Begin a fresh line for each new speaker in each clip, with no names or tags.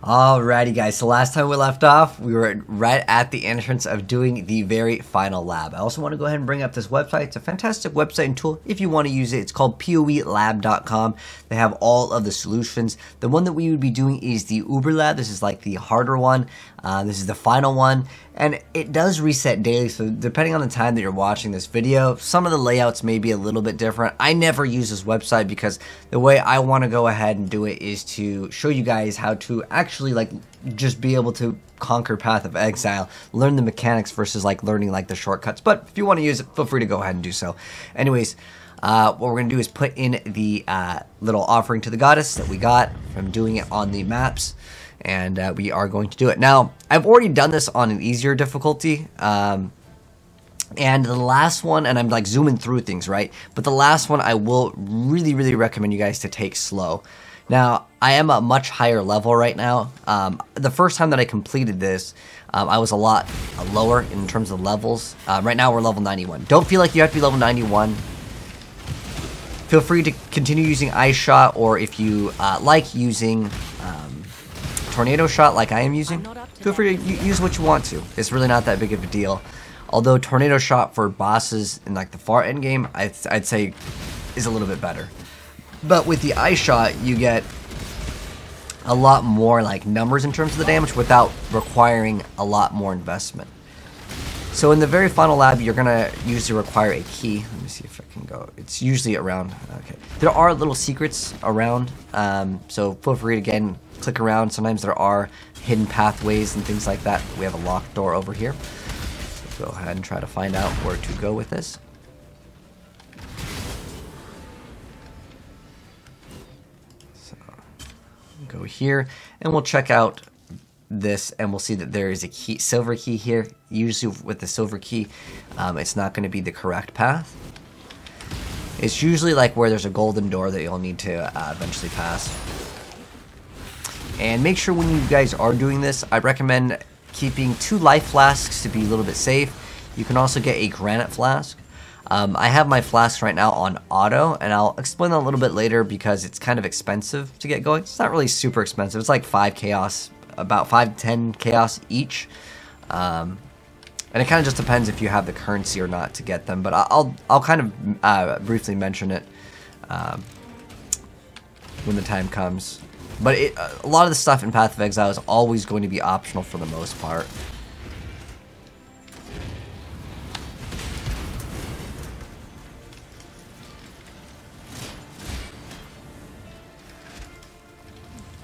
Alrighty guys, so last time we left off, we were right at the entrance of doing the very final lab. I also want to go ahead and bring up this website. It's a fantastic website and tool if you want to use it. It's called PoElab.com. They have all of the solutions. The one that we would be doing is the Uber Lab. This is like the harder one. This is the final one, and it does reset daily, so depending on the time that you're watching this video, some of the layouts may be a little bit different. I never use this website because the way I want to go ahead and do it is to show you guys how to actually like just be able to conquer Path of Exile, learn the mechanics versus like learning like the shortcuts. But if you want to use it, feel free to go ahead and do so. Anyways, what we're going to do is put in the little offering to the goddess that we got from doing it on the maps. And we are going to do it. Now, I've already done this on an easier difficulty. And the last one, and I'm like zooming through things, right? But the last one I will really recommend you guys to take slow. Now, I am a much higher level right now. The first time that I completed this, I was a lot lower in terms of levels. Right now, we're level 91. Don't feel like you have to be level 91. Feel free to continue using Ice Shot, or if you like using Tornado Shot like I am using, feel free to use what you want to. It's really not that big of a deal. Although Tornado Shot for bosses in like the far end game, I'd say is a little bit better. But with the Ice Shot, you get a lot more like numbers in terms of the damage without requiring a lot more investment. So in the very final lab, you're gonna usually require a key. Let me see if I can go. It's usually around. Okay, there are little secrets around, so feel free to again click around. Sometimes there are hidden pathways and things like that. We have a locked door over here. So go ahead and try to find out where to go with this. So go here, and we'll check out this, and we'll see that there is a key, silver key here. Usually with the silver key, it's not going to be the correct path. It's usually like where there's a golden door that you'll need to eventually pass. And make sure when you guys are doing this, I recommend keeping 2 life flasks to be a little bit safe. You can also get a granite flask. I have my flasks right now on auto, and I'll explain that a little bit later because it's kind of expensive to get going. It's not really super expensive. It's like 5 chaos, about 5 to 10 chaos each. And it kind of just depends if you have the currency or not to get them. But I'll kind of briefly mention it when the time comes. But a lot of the stuff in Path of Exile is always going to be optional for the most part.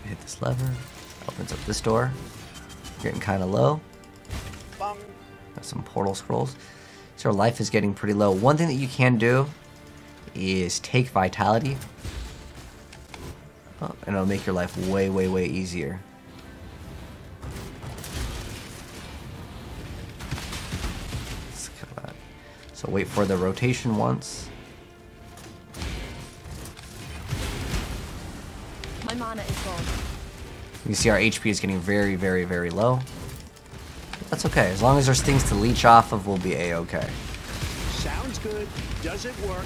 Hit this lever, opens up this door. Getting kind of low. Got some portal scrolls. So our life is getting pretty low. One thing that you can do is take vitality. Oh, and it'll make your life way easier. So wait for the rotation once.
My mana is gone.
You can see our HP is getting very low. That's okay. As long as there's things to leech off of, we'll be a-okay.
Sounds good. Does it work?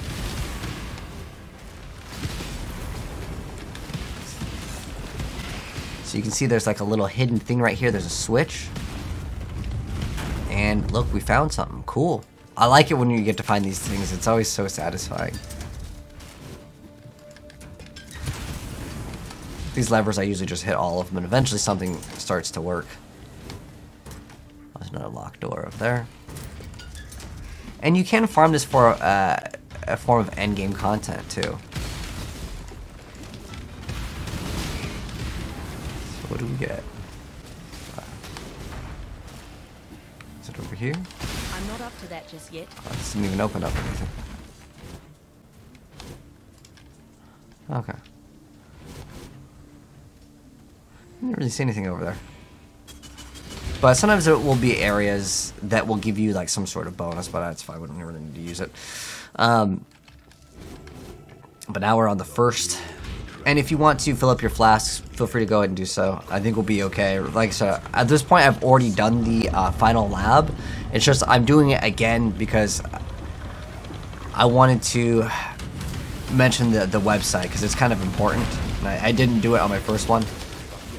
So you can see there's like a little hidden thing right here. There's a switch. And look, we found something. Cool. I like it when you get to find these things. It's always so satisfying. These levers, I usually just hit all of them, and eventually something starts to work. There's another locked door over there. And you can farm this for a form of endgame content, too. What do we get? Is it over here?
I'm not up to that just yet.
Oh, this didn't even open up anything. Okay. I didn't really see anything over there. But sometimes there will be areas that will give you like some sort of bonus, but that's fine. We don't really need to use it. But now we're on the first. And if you want to fill up your flasks, feel free to go ahead and do so. I think we'll be okay. Like I said, at this point, I've already done the final lab. It's just I'm doing it again because I wanted to mention the website because it's kind of important. And I didn't do it on my first one.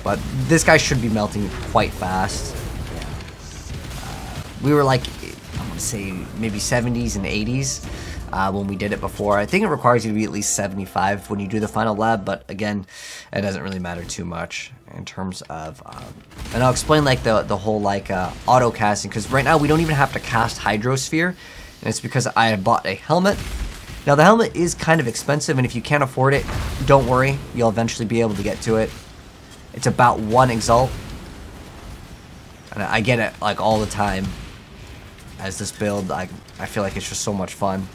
But this guy should be melting quite fast. We were like, I want to say maybe 70s and 80s when we did it before. I think it requires you to be at least 75 when you do the final lab, but again, it doesn't really matter too much in terms of, and I'll explain like the whole like auto casting, because right now we don't even have to cast Hydrosphere, and it's because I have bought a helmet. Now the helmet is kind of expensive, and if you can't afford it, don't worry, you'll eventually be able to get to it. It's about 1 Exalt, and I get it like all the time. As this build, I feel like it's just so much fun.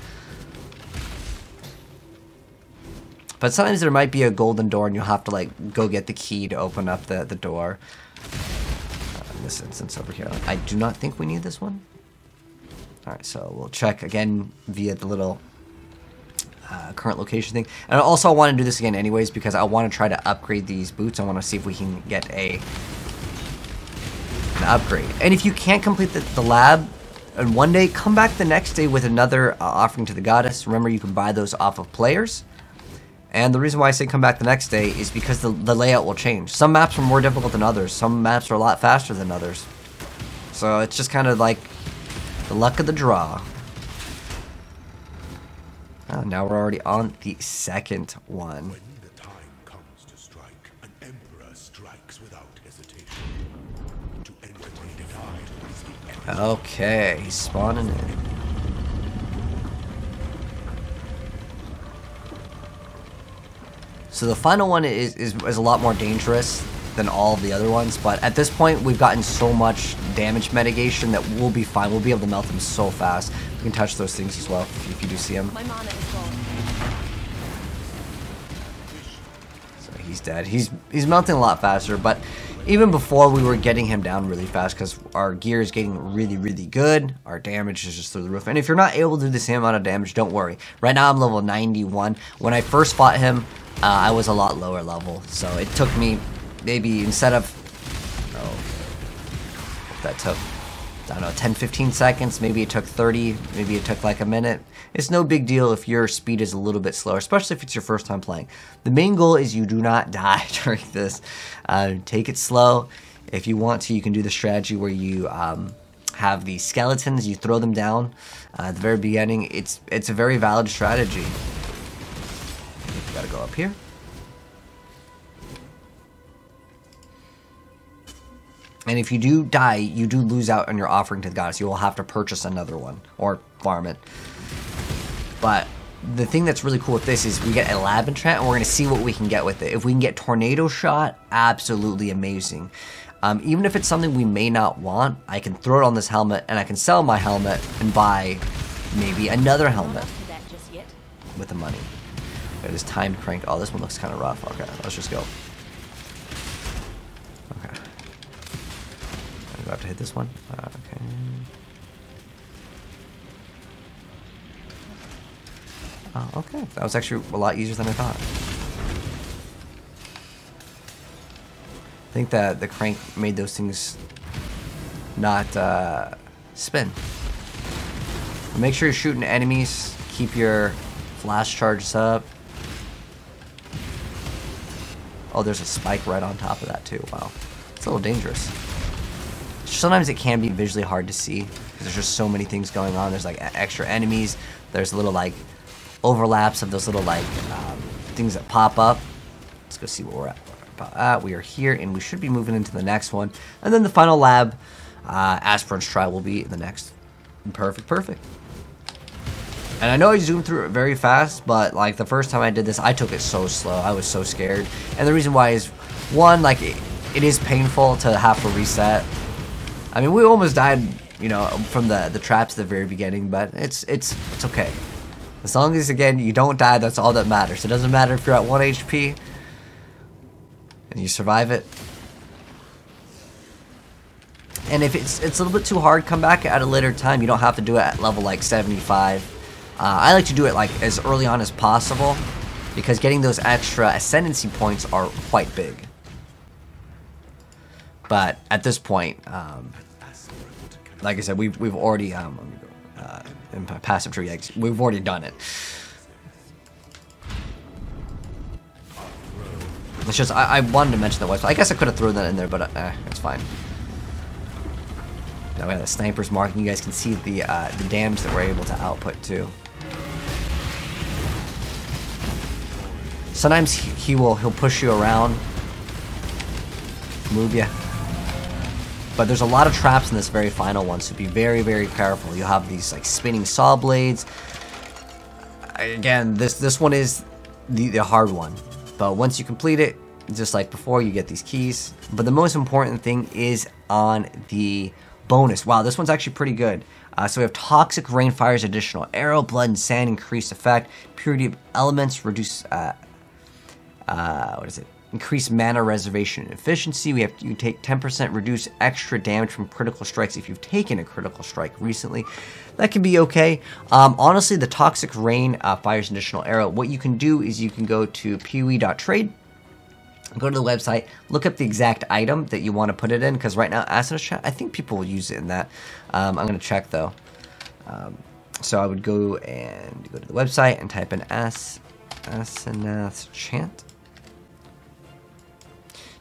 But sometimes there might be a golden door and you'll have to like go get the key to open up the door. In this instance over here, I do not think we need this one. Alright, so we'll check again via the little current location thing. And also I want to do this again anyways because I want to try to upgrade these boots. I want to see if we can get an upgrade. And if you can't complete the lab in one day, come back the next day with another offering to the goddess. Remember, you can buy those off of players. And the reason why I say come back the next day is because the layout will change. Some maps are more difficult than others. Some maps are a lot faster than others. So it's just kind of like the luck of the draw. Oh, now we're already on the second one.
When the time comes to strike, an emperor strikes without hesitation. To enter divide is the enemy.
Okay, he's spawning in. So the final one is a lot more dangerous than all of the other ones, but at this point we've gotten so much damage mitigation that we'll be fine. We'll be able to melt them so fast. We can touch those things as well if you do see them.
My mana is gone.
So he's dead. He's melting a lot faster, but even before we were getting him down really fast because our gear is getting really, really good. Our damage is just through the roof. And if you're not able to do the same amount of damage, don't worry. Right now I'm level 91. When I first fought him, I was a lot lower level. So it took me maybe instead of, that took, I don't know, 10-15 seconds. Maybe it took 30. Maybe it took like a minute. It's no big deal if your speed is a little bit slower, especially if it's your first time playing. The main goal is you do not die during this. Take it slow. If you want to, you can do the strategy where you have the skeletons, you throw them down at the very beginning. It's a very valid strategy. You gotta go up here. And if you do die, you do lose out on your offering to the goddess. You will have to purchase another one or farm it. But the thing that's really cool with this is we get a lab enchant and we're going to see what we can get with it. If we can get tornado shot, absolutely amazing. Even if it's something we may not want, I can throw it on this helmet and I can sell my helmet and buy maybe another helmet with the money. It is timed crank. Oh, this one looks kind of rough. Okay, let's just go. Okay. Do I have to hit this one? Okay. Oh, okay. That was actually a lot easier than I thought. I think that the crank made those things not spin. Make sure you're shooting enemies. Keep your flash charges up. Oh, there's a spike right on top of that too. Wow. It's a little dangerous. Sometimes it can be visually hard to see because there's just so many things going on. There's like extra enemies. There's little like overlaps of those little like things that pop up. Let's go see where we're at. We are here and we should be moving into the next one. And then the final lab, Aspirant's Trial, will be the next. Perfect. And I know I zoomed through it very fast, but like the first time I did this, I took it so slow. I was so scared. And the reason why is, one, like it is painful to have to reset. I mean, we almost died, you know, from the traps at the very beginning, but it's okay. As long as, again, you don't die, that's all that matters. It doesn't matter if you're at 1 HP and you survive it. And if it's a little bit too hard, come back at a later time. You don't have to do it at level like 75. I like to do it like as early on as possible because getting those extra ascendancy points are quite big. But at this point, like I said, we've already in passive tree eggs, we've already done it. It's just, I wanted to mention the website. I guess I could have thrown that in there, but it's fine. Now we have the sniper's mark, and you guys can see the damage that we're able to output too. Sometimes he'll push you around, move you. But there's a lot of traps in this very final one, so be very, very careful. You'll have these like spinning saw blades. Again, this one is the hard one. But once you complete it, just like before, you get these keys. But the most important thing is on the bonus. Wow, this one's actually pretty good. So we have Toxic Rain fires additional arrow, blood and sand increased effect, purity of elements, reduce what is it? Increase mana reservation and efficiency. You take 10% reduce extra damage from critical strikes if you've taken a critical strike recently. That can be okay. Honestly, the Toxic Rain fires an additional arrow. What you can do is you can go to PoE.trade, go to the website, look up the exact item that you want to put it in, because right now, Asinus Chat, I think people will use it in that. I'm going to check though. So I would go to the website and type in Asinus Chant.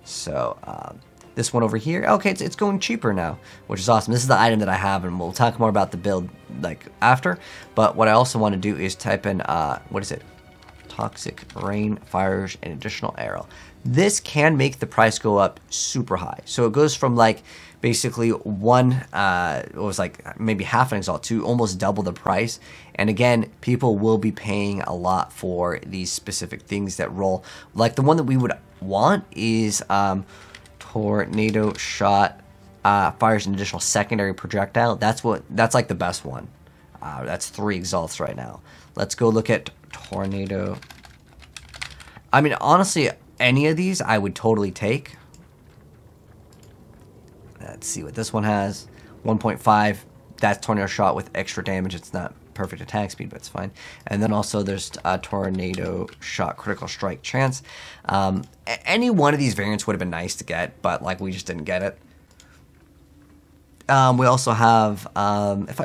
So this one over here, okay, it's going cheaper now, which is awesome. This is the item that I have, and we'll talk more about the build like after. But what I also want to do is type in what is it? Toxic Rain fires an additional arrow. This can make the price go up super high. So it goes from like basically one, it was like maybe half an exalt to almost double the price. And again, people will be paying a lot for these specific things that roll. Like the one that we would want is Tornado Shot fires an additional secondary projectile. That's like the best one. That's 3 exalts right now. Let's go look at Tornado. I mean, honestly, any of these I would totally take. Let's see what this one has. 1.5. That's Tornado Shot with extra damage. It's not perfect attack speed, but it's fine. And then also there's Tornado Shot critical strike chance. Any one of these variants would have been nice to get, but like we just didn't get it. We also have, if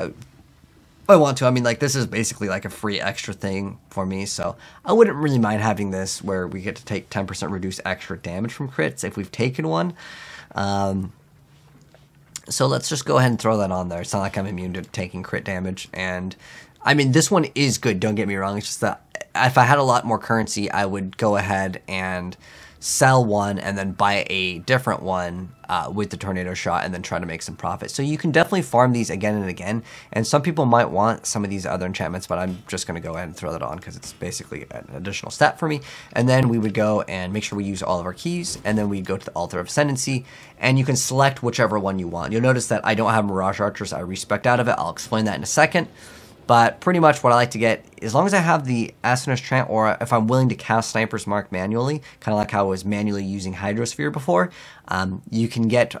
I want to, I mean, like this is basically like a free extra thing for me, so I wouldn't really mind having this where we get to take 10% reduced extra damage from crits if we've taken one. So let's just go ahead and throw that on there. It's not like I'm immune to taking crit damage. And I mean, this one is good, don't get me wrong. It's just that if I had a lot more currency, I would go ahead and sell one and then buy a different one with the Tornado Shot and then try to make some profit. So you can definitely farm these again and again. And some people might want some of these other enchantments, but I'm just going to go ahead and throw that on because it's basically an additional stat for me. And then we would go and make sure we use all of our keys. And then we'd go to the Altar of Ascendancy and you can select whichever one you want. You'll notice that I don't have Mirage Archers. I respec out of it. I'll explain that in a second. But pretty much what I like to get, as long as I have the Asinus Chant, or if I'm willing to cast Sniper's Mark manually, kind of like how I was manually using Hydrosphere before, you can get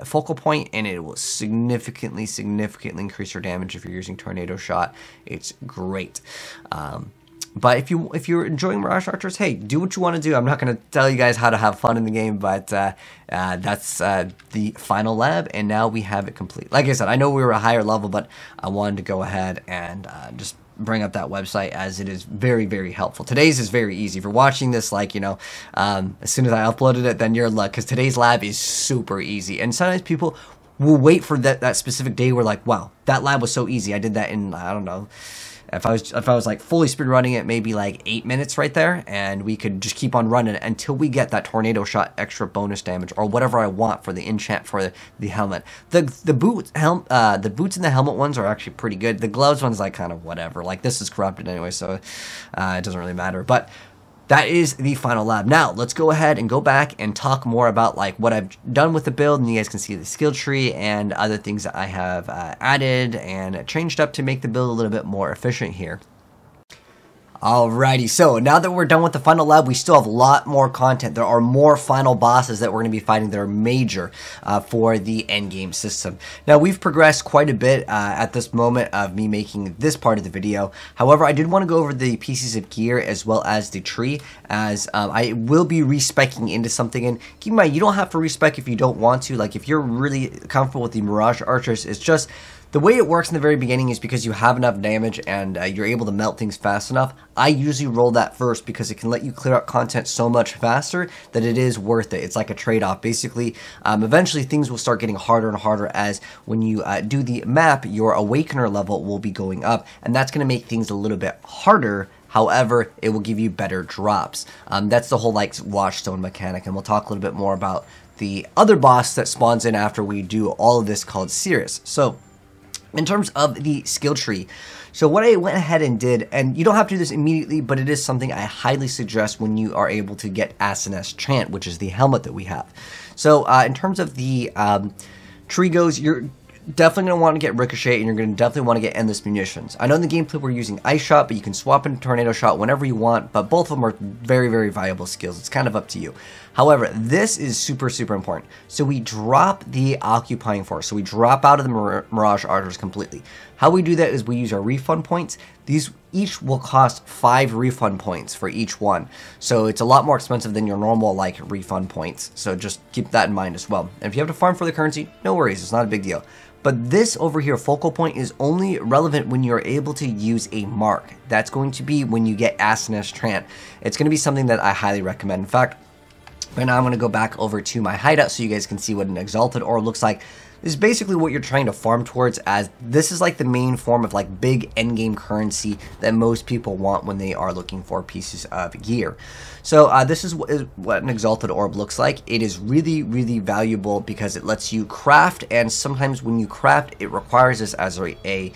Focal Point, and it will significantly increase your damage if you're using Tornado Shot. It's great. But if you're enjoying Mirage Archers, hey, do what you want to do. I'm not going to tell you guys how to have fun in the game, but that's the final lab, and now we have it complete. Like I said, I know we were a higher level, but I wanted to go ahead and just bring up that website as it is very, very helpful. Today's is very easy. If you're watching this, like, you know, as soon as I uploaded it, then you're in luck, because today's lab is super easy. And sometimes people will wait for that specific day where, like, wow, that lab was so easy. I did that in, I don't know, if I was like fully speed running it, maybe like 8 minutes right there, and we could just keep on running until we get that Tornado Shot extra bonus damage or whatever I want for the enchant for the helmet. The boots and the helmet ones are actually pretty good. The gloves ones, like, kind of whatever. Like, this is corrupted anyway, so it doesn't really matter. But that is the final lab. Now, let's go ahead and go back and talk more about like what I've done with the build, and you guys can see the skill tree and other things that I have added and changed up to make the build a little bit more efficient here. Alrighty, so now that we're done with the final lab, we still have a lot more content. There are more final bosses that we're going to be fighting that are major for the endgame system. Now, we've progressed quite a bit at this moment of me making this part of the video. However, I did want to go over the pieces of gear as well as the tree, as I will be respecking into something. And keep in mind, you don't have to respec if you don't want to. Like, if you're really comfortable with the Mirage Archers, it's just The way it works in the very beginning is because you have enough damage and you're able to melt things fast enough. I usually roll that first because it can let you clear out content so much faster that it is worth it. It's like a trade-off. Basically, eventually things will start getting harder and harder as when you do the map, your Awakener level will be going up, and that's going to make things a little bit harder. However, it will give you better drops. That's the whole like Watchstone mechanic, and we'll talk a little bit more about the other boss that spawns in after we do all of this called Cirrus. So, in terms of the skill tree, so what I went ahead and did, and you don't have to do this immediately, but it is something I highly suggest when you are able to get Asenes Chant, which is the helmet that we have. So in terms of the tree goes, you're definitely going to want to get Ricochet, and you're going to definitely want to get Endless Munitions. I know in the gameplay we're using Ice Shot, but you can swap into Tornado Shot whenever you want, but both of them are very, very valuable skills. It's kind of up to you. However, this is super, super important. So we drop the Occupying Force. So we drop out of the Mirage Archers completely. How we do that is we use our refund points. These each will cost 5 refund points for each one. So it's a lot more expensive than your normal like refund points. So just keep that in mind as well. And if you have to farm for the currency, no worries. It's not a big deal. But this over here, focal point, is only relevant when you're able to use a mark. That's going to be when you get Asenes Chant. It's going to be something that I highly recommend. In fact, right now I'm going to go back over to my hideout so you guys can see what an Exalted Orb looks like. This is basically what you're trying to farm towards, as this is like the main form of like big endgame currency that most people want when they are looking for pieces of gear. So this is what an Exalted Orb looks like. It is really, really valuable because it lets you craft, and sometimes when you craft, it requires this as a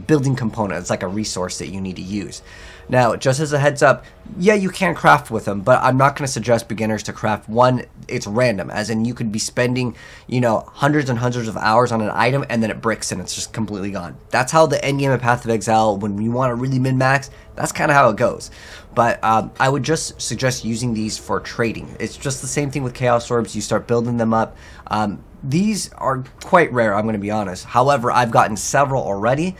building component. It's like a resource that you need to use. Now, just as a heads up, yeah, you can craft with them, but I'm not going to suggest beginners to craft. One, it's random, as in you could be spending, you know, hundreds and hundreds of hours on an item, and then it bricks and it's just completely gone. That's how the endgame of Path of Exile, when you want to really min-max, that's kind of how it goes. But I would just suggest using these for trading. It's just the same thing with Chaos Orbs. You start building them up. These are quite rare, I'm going to be honest. However, I've gotten several already.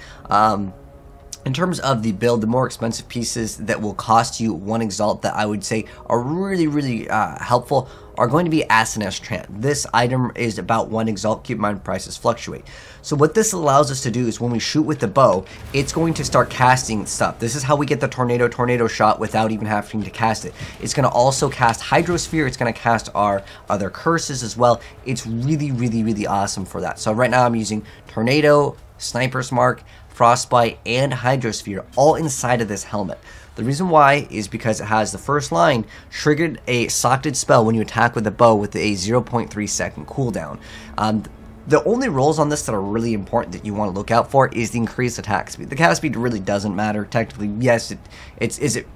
In terms of the build, the more expensive pieces that will cost you 1 Exalt that I would say are really, really helpful are going to be Asenes Chant. This item is about 1 Exalt. Keep in mind prices fluctuate. So what this allows us to do is when we shoot with the bow, it's going to start casting stuff. This is how we get the tornado shot without even having to cast it. It's going to also cast Hydrosphere. It's going to cast our other curses as well. It's really, really, really awesome for that. So right now I'm using Tornado, Sniper's Mark, Frostbite, and Hydrosphere all inside of this helmet. The reason why is because it has the first line triggered a socketed spell when you attack with the bow with a 0.3 second cooldown. The only rolls on this that are really important that you want to look out for is the increased attack speed. The cast speed really doesn't matter. Technically, yes, is it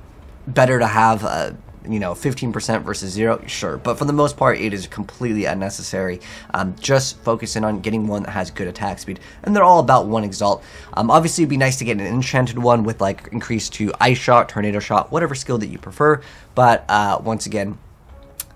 better to have you know, 15% versus 0? Sure, but for the most part, it is completely unnecessary. Just focusing on getting one that has good attack speed, and they're all about 1 Exalt. Obviously, it'd be nice to get an enchanted one with like increase to Ice Shot, Tornado Shot, whatever skill that you prefer. But once again,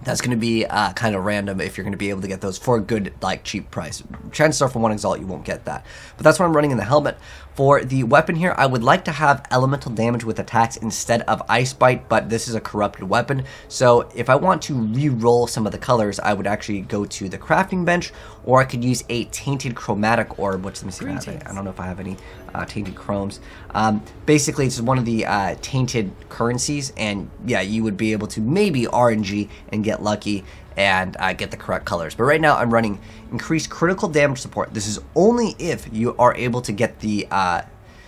that's going to be kind of random if you're going to be able to get those for a good, like, cheap price. Chances are for 1 Exalt you won't get that. But that's what I'm running in the helmet. For the weapon here, I would like to have elemental damage with attacks instead of Ice Bite, but this is a corrupted weapon. So if I want to re-roll some of the colors, I would actually go to the crafting bench, or I could use a Tainted Chromatic Orb, which, let me see if I have it. I don't know if I have any Tainted Chromes. Basically, it's one of the tainted currencies, and yeah, you would be able to maybe RNG and get lucky and get the correct colors. But right now I'm running increased critical damage support. This is only if you are able to get the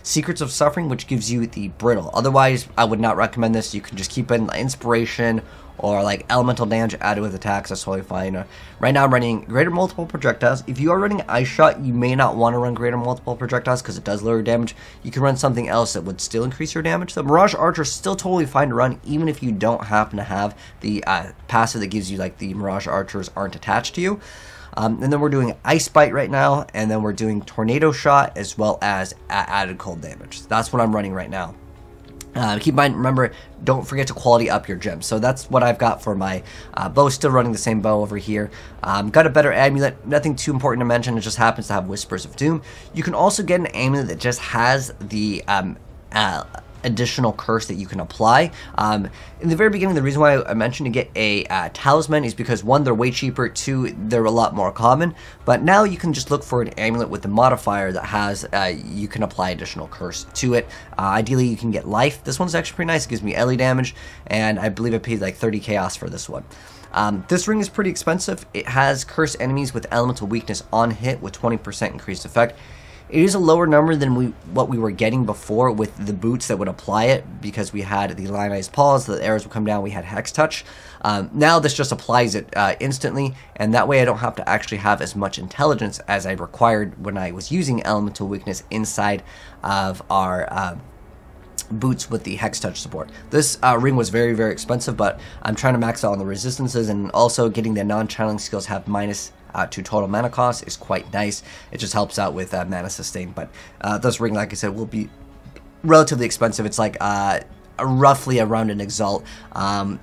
Secrets of Suffering, which gives you the brittle. Otherwise, I would not recommend this. You can just keep in inspiration or like elemental damage added with attacks. That's totally fine. Right now I'm running greater multiple projectiles. If you are running Ice Shot, you may not want to run greater multiple projectiles because it does lower damage. You can run something else that would still increase your damage. The Mirage Archer is still totally fine to run, even if you don't happen to have the passive that gives you like the Mirage Archers aren't attached to you. And then we're doing Ice Bite right now, and then we're doing Tornado Shot as well as added cold damage. That's what I'm running right now. Keep in mind, remember, don't forget to quality up your gems. So that's what I've got for my bow. Still running the same bow over here. Got a better amulet. Nothing too important to mention. It just happens to have Whispers of Doom. You can also get an amulet that just has the additional curse that you can apply. In the very beginning, the reason why I mentioned to get a talisman is because 1, they're way cheaper, 2, they're a lot more common, but now you can just look for an amulet with the modifier that has, you can apply additional curse to it. Ideally, you can get life. This one's actually pretty nice. It gives me LE damage, and I believe I paid like 30 chaos for this one. This ring is pretty expensive. It has cursed enemies with elemental weakness on hit with 20% increased effect. It is a lower number than what we were getting before with the boots that would apply it, because we had the lionized paws, the arrows would come down, we had hex touch. Now this just applies it instantly, and that way I don't have to actually have as much intelligence as I required when I was using elemental weakness inside of our boots with the hex touch support. This ring was very, very expensive, but I'm trying to max out on the resistances, and also getting the non-channeling skills have minus to total mana cost is quite nice. It just helps out with mana sustain, but this ring, like I said, will be relatively expensive. It's like roughly around an Exalt.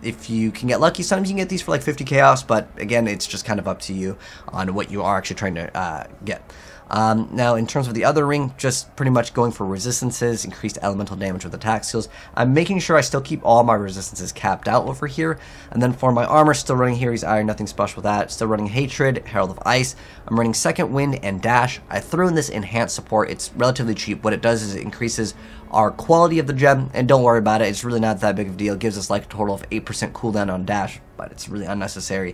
If you can get lucky, sometimes you can get these for like 50 chaos, but again, it's just kind of up to you on what you are actually trying to get. Now, in terms of the other ring, just pretty much going for resistances, increased elemental damage with attack skills. I'm making sure I still keep all my resistances capped out over here. And then for my armor, still running Here's Iron, nothing special with that. Still running Hatred, Herald of Ice. I'm running Second Wind and Dash. I threw in this enhanced support. It's relatively cheap. What it does is it increases our quality of the gem, and don't worry about it. It's really not that big of a deal. It gives us like a total of 8% cooldown on Dash, but it's really unnecessary.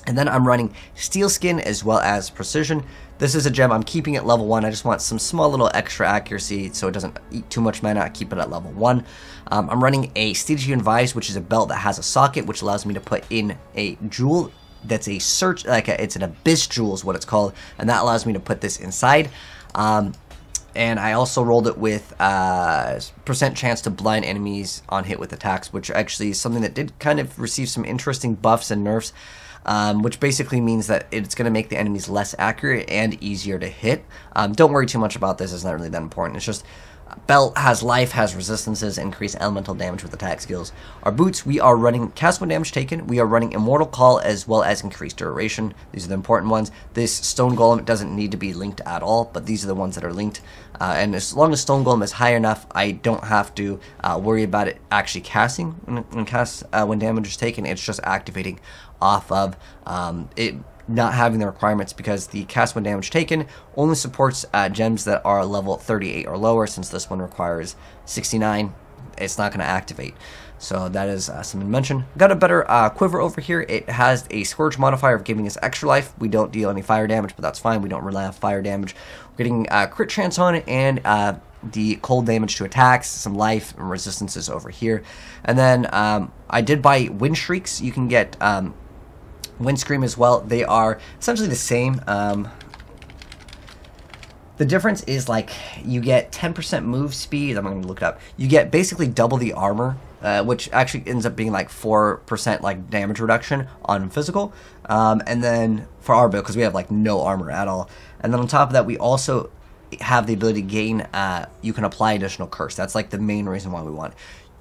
And then I'm running Steel Skin as well as Precision. This is a gem I'm keeping at level 1. I just want some small little extra accuracy so it doesn't eat too much mana. I keep it at level 1. I'm running a Stygian Vise, which is a belt that has a socket, which allows me to put in a jewel that's a search, it's an Abyss Jewel is what it's called, and that allows me to put this inside. And I also rolled it with percent chance to blind enemies on hit with attacks, which actually is something that did kind of receive some interesting buffs and nerfs. Which basically means that it's going to make the enemies less accurate and easier to hit. Don't worry too much about this, it's not really that important. It's just, belt has life, has resistances, increase elemental damage with attack skills. Our boots, we are running cast when damage taken, we are running Immortal Call as well as increased duration. These are the important ones. This Stone Golem doesn't need to be linked at all, but these are the ones that are linked. And as long as Stone Golem is high enough, I don't have to worry about it actually casting when damage is taken. It's just activating off of it not having the requirements, because the cast when damage taken only supports gems that are level 38 or lower. Since this one requires 69, it's not going to activate. So that is something to mention. Got a better quiver over here. It has a Scourge modifier of giving us extra life. We don't deal any fire damage, but that's fine. We don't rely on fire damage. We're getting crit chance on it, and the cold damage to attacks, some life and resistances over here. And then I did buy Wind Shrieks. You can get Wind Scream as well. They are essentially the same. The difference is like you get 10% move speed. I'm going to look it up. You get basically double the armor, which actually ends up being like 4% like damage reduction on physical. And then for our build, because we have like no armor at all. And then on top of that, we also have the ability to gain, you can apply additional curse. That's like the main reason why we want it.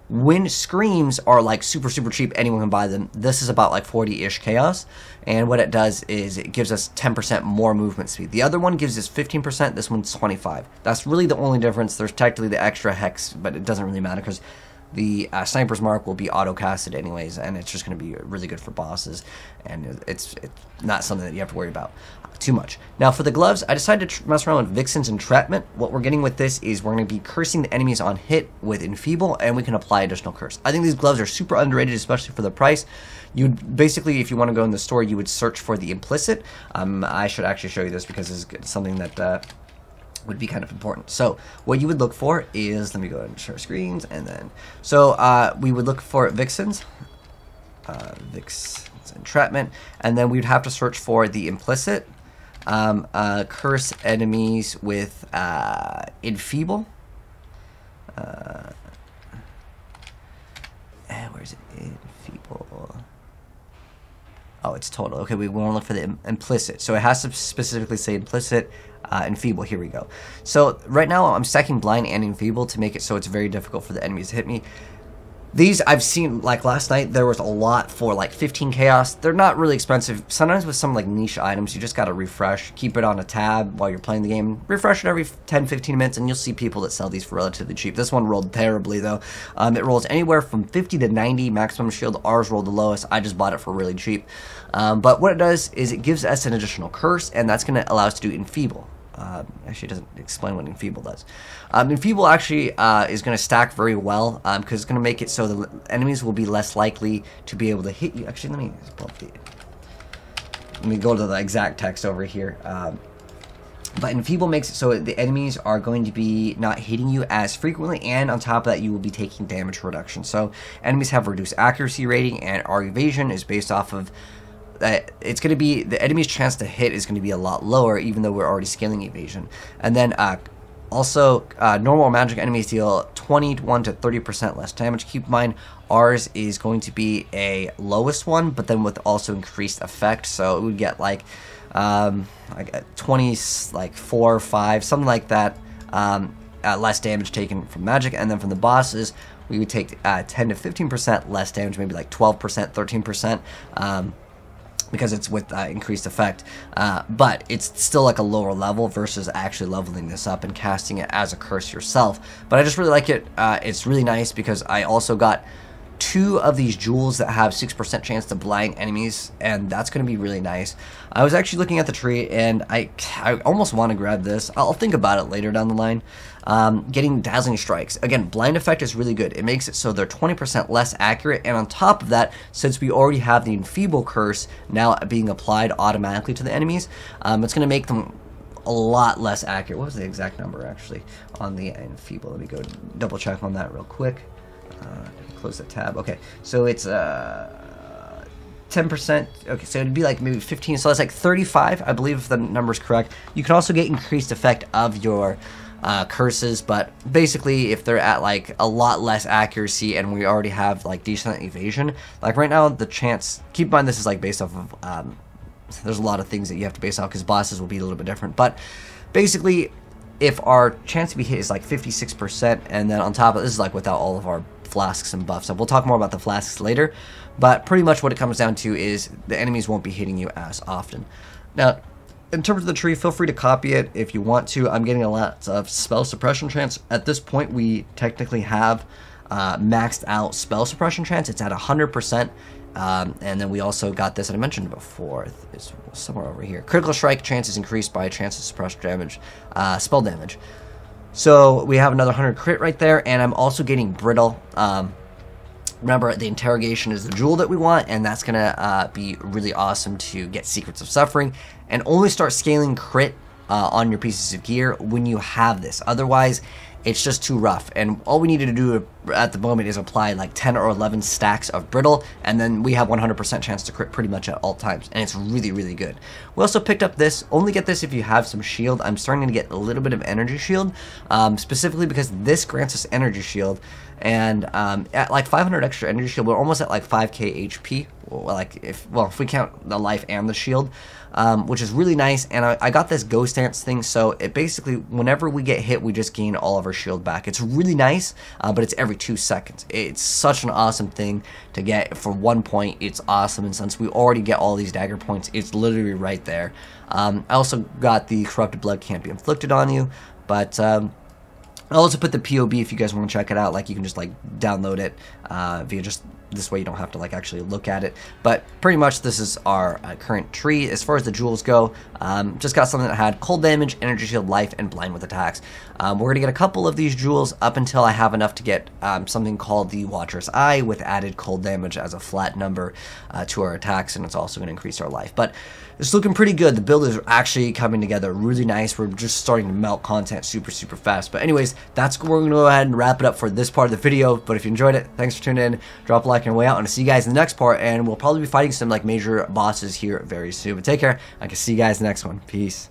Wind Screams are like super cheap, anyone can buy them. This is about like 40-ish chaos, and what it does is it gives us 10% more movement speed. The other one gives us 15%, this one's 25. That's really the only difference. There's technically the extra hex, but it doesn't really matter because the Sniper's Mark will be auto-casted anyways, and it's just going to be really good for bosses, and it's not something that you have to worry about too much. Now for the gloves, I decided to mess around with Vixen's Entrapment. What we're getting with this is we're going to be cursing the enemies on hit with Enfeeble, and we can apply additional curse. I think these gloves are super underrated, especially for the price. You'd basically, if you want to go in the store, you would search for the Implicit. I should actually show you this because it's something that would be kind of important. So what you would look for is, let me go ahead and share screens, and then so we would look for Vixen's Entrapment, and then we'd have to search for the Implicit. Curse enemies with Enfeeble. Where is it? Enfeeble. Oh, it's total. Okay, we want to look for the Implicit. So it has to specifically say Implicit. Enfeeble, here we go. So right now I'm stacking Blind and Enfeeble to make it so it's very difficult for the enemies to hit me. These I've seen, like last night, there was a lot for like 15 chaos. They're not really expensive. Sometimes with some like niche items, you just got to refresh. Keep it on a tab while you're playing the game. Refresh it every 10-15 minutes, and you'll see people that sell these for relatively cheap. This one rolled terribly, though. It rolls anywhere from 50 to 90 maximum shield. Ours rolled the lowest. I just bought it for really cheap. But what it does is it gives us an additional curse, and that's going to allow us to do Enfeeble. Actually, it doesn't explain what Enfeeble does. Enfeeble actually is going to stack very well because it's going to make it so the enemies will be less likely to be able to hit you. Actually, let me go to the exact text over here. But Enfeeble makes it so the enemies are going to be not hitting you as frequently, and on top of that, you will be taking damage reduction. So enemies have reduced accuracy rating, and our evasion is based off of it's going to be, the enemy's chance to hit is going to be a lot lower, even though we're already scaling evasion. And then also normal magic enemies deal 21 to 30% less damage. Keep in mind, ours is going to be a lowest one, but then with also increased effect, so it would get like 20, like 4 or 5, something like that, less damage taken from magic. And then from the bosses, we would take 10 to 15% less damage, maybe like 12%, 13%. Because it's with increased effect, but it's still like a lower level versus actually leveling this up and casting it as a curse yourself. But I just really like it. It's really nice because I also got 2 of these jewels that have 6% chance to blind enemies, and that's going to be really nice. I was actually looking at the tree, and I almost want to grab this. I'll think about it later down the line. Getting Dazzling Strikes. Again, blind effect is really good. It makes it so they're 20% less accurate, and on top of that, since we already have the Enfeeble curse now being applied automatically to the enemies, it's going to make them a lot less accurate. What was the exact number actually on the Enfeeble? Let me go double check on that real quick. Close the tab. Okay, so it's 10%. Okay, so it'd be like maybe 15. So that's like 35, I believe, if the number's correct. You can also get increased effect of your curses, but basically if they're at like a lot less accuracy and we already have like decent evasion, like right now the chance, keep in mind this is like based off of there's a lot of things that you have to base off because bosses will be a little bit different, but basically if our chance to be hit is like 56%, and then on top of this is like without all of our flasks and buffs, so we'll talk more about the flasks later, but pretty much what it comes down to is the enemies won't be hitting you as often. Now in terms of the tree, feel free to copy it if you want to. I'm getting a lot of spell suppression chance. At this point, we technically have maxed out spell suppression chance. It's at 100%. And then we also got this, and I mentioned before, it's somewhere over here. Critical strike chance is increased by chance to suppress damage, spell damage. So we have another 100 crit right there, and I'm also getting brittle. Remember, the interrogation is the jewel that we want, and that's going to be really awesome to get Secrets of Suffering, and only start scaling crit on your pieces of gear when you have this. Otherwise, it's just too rough, and all we needed to do at the moment is apply like 10 or 11 stacks of brittle, and then we have 100% chance to crit pretty much at all times, and it's really, really good. We also picked up this. Only get this if you have some shield. I'm starting to get a little bit of energy shield, specifically because this grants us energy shield, and at like 500 extra energy shield, we're almost at like 5k HP. Like if we count the life and the shield, which is really nice. And I got this ghost dance thing, so it basically whenever we get hit, we just gain all of our shield back. It's really nice, but it's every 2 seconds. It's such an awesome thing to get for 1 point. It's awesome, and since we already get all these dagger points, it's literally right there. I also got the corrupted blood can't be inflicted on you, but I'll also put the POB if you guys want to check it out. Like, you can just like download it via just this way, you don't have to like actually look at it. But pretty much this is our current tree. As far as the jewels go, just got something that had cold damage, energy shield, life, and blind with attacks. We're gonna get a couple of these jewels up until I have enough to get something called the Watcher's Eye with added cold damage as a flat number to our attacks, and it's also gonna increase our life. But it's looking pretty good. The build is actually coming together really nice. We're just starting to melt content super fast. But anyways, that's where we're going to go ahead and wrap it up for this part of the video. But if you enjoyed it, thanks for tuning in. Drop a like on your way out, and I'll see you guys in the next part. And we'll probably be fighting some like major bosses here very soon. But take care. I can see you guys in the next one. Peace.